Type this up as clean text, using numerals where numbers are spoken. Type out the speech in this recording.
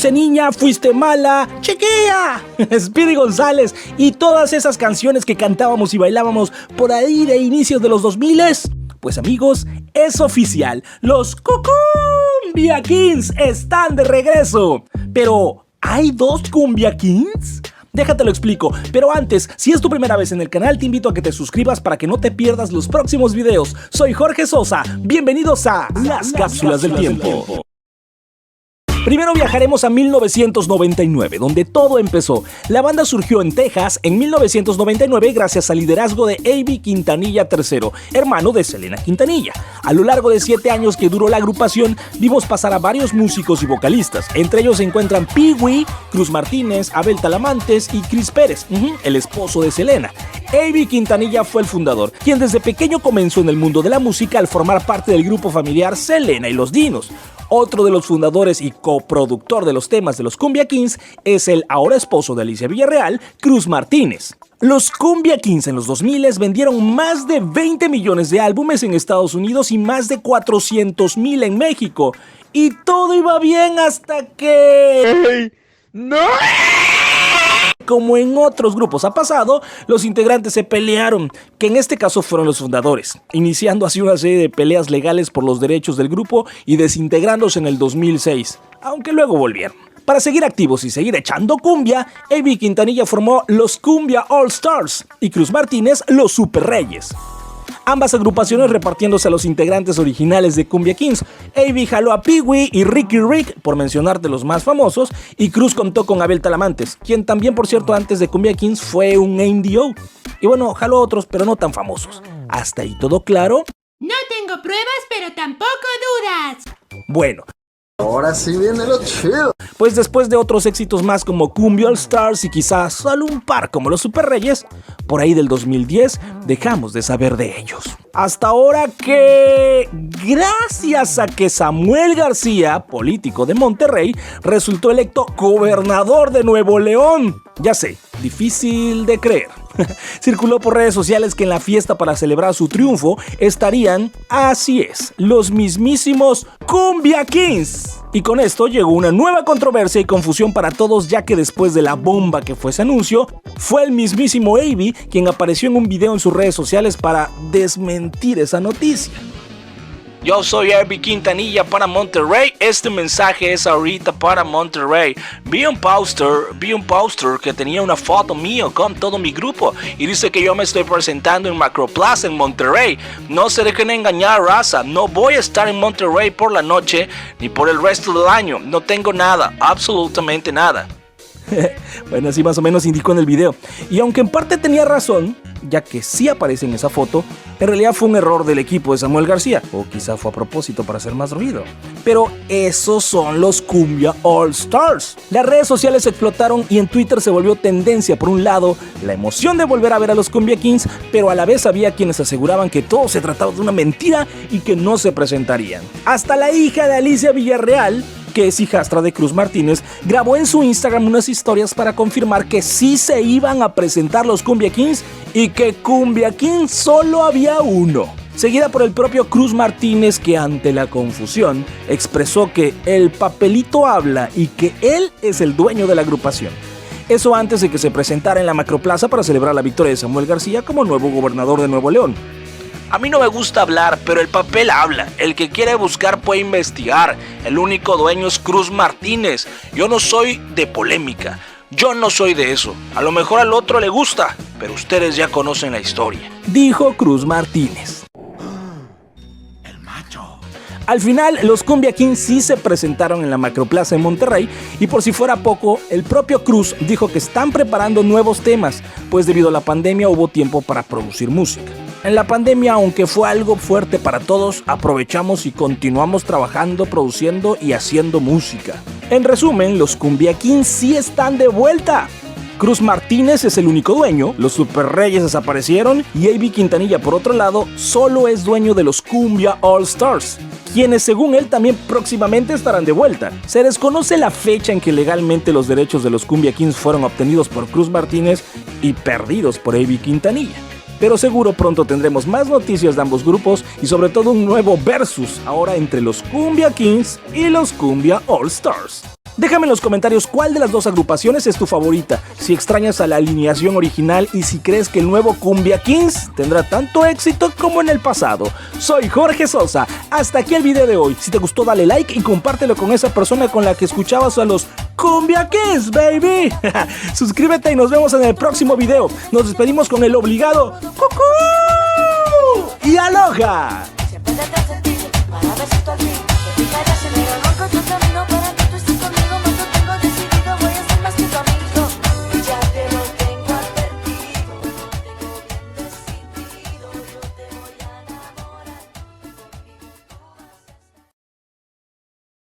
Niña, fuiste mala, chiquilla, Speedy González y todas esas canciones que cantábamos y bailábamos por ahí de inicios de los 2000. Pues amigos, es oficial, los Cumbia Kings están de regreso. Pero, ¿hay dos Cumbia Kings? Déjate lo explico, pero antes, si es tu primera vez en el canal, te invito a que te suscribas para que no te pierdas los próximos videos. Soy Jorge Sosa, bienvenidos a Las Cápsulas del Tiempo. Primero viajaremos a 1999, donde todo empezó. La banda surgió en Texas en 1999 gracias al liderazgo de A.B. Quintanilla III, hermano de Selena Quintanilla. A lo largo de 7 años que duró la agrupación, vimos pasar a varios músicos y vocalistas. Entre ellos se encuentran Pee Wee, Cruz Martínez, Abel Talamantes y Chris Pérez, el esposo de Selena. A.B. Quintanilla fue el fundador, quien desde pequeño comenzó en el mundo de la música al formar parte del grupo familiar Selena y los Dinos. Otro de los fundadores y coproductor de los temas de los Cumbia Kings es el ahora esposo de Alicia Villarreal, Cruz Martínez. Los Cumbia Kings en los 2000 vendieron más de 20 millones de álbumes en Estados Unidos y más de 400,000 en México. Y todo iba bien hasta que... ¡No! Como en otros grupos ha pasado, los integrantes se pelearon, que en este caso fueron los fundadores, iniciando así una serie de peleas legales por los derechos del grupo y desintegrándose en el 2006, aunque luego volvieron. Para seguir activos y seguir echando cumbia, A.B. Quintanilla formó los Cumbia All Stars y Cruz Martínez los Super Reyes. Ambas agrupaciones repartiéndose a los integrantes originales de Cumbia Kings. A.B. jaló a Pee Wee y Ricky Rick, por mencionarte los más famosos, y Cruz contó con Abel Talamantes, quien también, por cierto, antes de Cumbia Kings fue un NDO. Y bueno, jaló a otros, pero no tan famosos. ¿Hasta ahí todo claro? No tengo pruebas, pero tampoco dudas. Bueno. Ahora sí viene lo chido. Pues después de otros éxitos más como Cumbia All Stars y quizás solo un par como los Super Reyes, por ahí del 2010 dejamos de saber de ellos. Hasta ahora que, gracias a que Samuel García, político de Monterrey, resultó electo gobernador de Nuevo León. Ya sé, difícil de creer. Circuló por redes sociales que en la fiesta para celebrar su triunfo estarían, así es, los mismísimos Cumbia Kings. Y con esto llegó una nueva controversia y confusión para todos, ya que después de la bomba que fue ese anuncio, fue el mismísimo A.B. quien apareció en un video en sus redes sociales para desmentir esa noticia. Yo soy A.B. Quintanilla para Monterrey, este mensaje es ahorita para Monterrey. Vi un póster que tenía una foto mío con todo mi grupo y dice que yo me estoy presentando en Macroplaza en Monterrey. No se dejen engañar, raza, no voy a estar en Monterrey por la noche ni por el resto del año. No tengo nada, absolutamente nada. Bueno, así más o menos indicó en el video. Y aunque en parte tenía razón, ya que sí aparece en esa foto, en realidad fue un error del equipo de Samuel García, o quizá fue a propósito para hacer más ruido. Pero esos son los Cumbia All Stars. Las redes sociales explotaron y en Twitter se volvió tendencia. Por un lado, la emoción de volver a ver a los Cumbia Kings, pero a la vez había quienes aseguraban que todo se trataba de una mentira y que no se presentarían. Hasta la hija de Alicia Villarreal, que es hijastra de Cruz Martínez, grabó en su Instagram unas historias para confirmar que sí se iban a presentar los Cumbia Kings y que Cumbia Kings solo había uno. Seguida por el propio Cruz Martínez, que ante la confusión expresó que el papelito habla y que él es el dueño de la agrupación. Eso antes de que se presentara en la Macroplaza para celebrar la victoria de Samuel García como nuevo gobernador de Nuevo León. A mí no me gusta hablar, pero el papel habla. El que quiere buscar puede investigar. El único dueño es Cruz Martínez. Yo no soy de polémica. Yo no soy de eso. A lo mejor al otro le gusta, pero ustedes ya conocen la historia, dijo Cruz Martínez. El macho. Al final, los Cumbia Kings sí se presentaron en la Macroplaza en Monterrey y por si fuera poco, el propio Cruz dijo que están preparando nuevos temas, pues debido a la pandemia hubo tiempo para producir música. En la pandemia, aunque fue algo fuerte para todos, aprovechamos y continuamos trabajando, produciendo y haciendo música. En resumen, los Cumbia Kings sí están de vuelta. Cruz Martínez es el único dueño, los Super Reyes desaparecieron y A.B. Quintanilla, por otro lado, solo es dueño de los Cumbia All Stars, quienes según él también próximamente estarán de vuelta. Se desconoce la fecha en que legalmente los derechos de los Cumbia Kings fueron obtenidos por Cruz Martínez y perdidos por A.B. Quintanilla. Pero seguro pronto tendremos más noticias de ambos grupos y sobre todo un nuevo versus ahora entre los Cumbia Kings y los Cumbia All Stars. Déjame en los comentarios cuál de las dos agrupaciones es tu favorita, si extrañas a la alineación original y si crees que el nuevo Cumbia Kings tendrá tanto éxito como en el pasado. Soy Jorge Sosa, hasta aquí el video de hoy. Si te gustó dale like y compártelo con esa persona con la que escuchabas a los Cumbia Kings, baby. Suscríbete y nos vemos en el próximo video. Nos despedimos con el obligado ¡Cucú! Y aloha. Siempre te sentir, para ver si tú al fin te fijarías en el amor con tus amigos.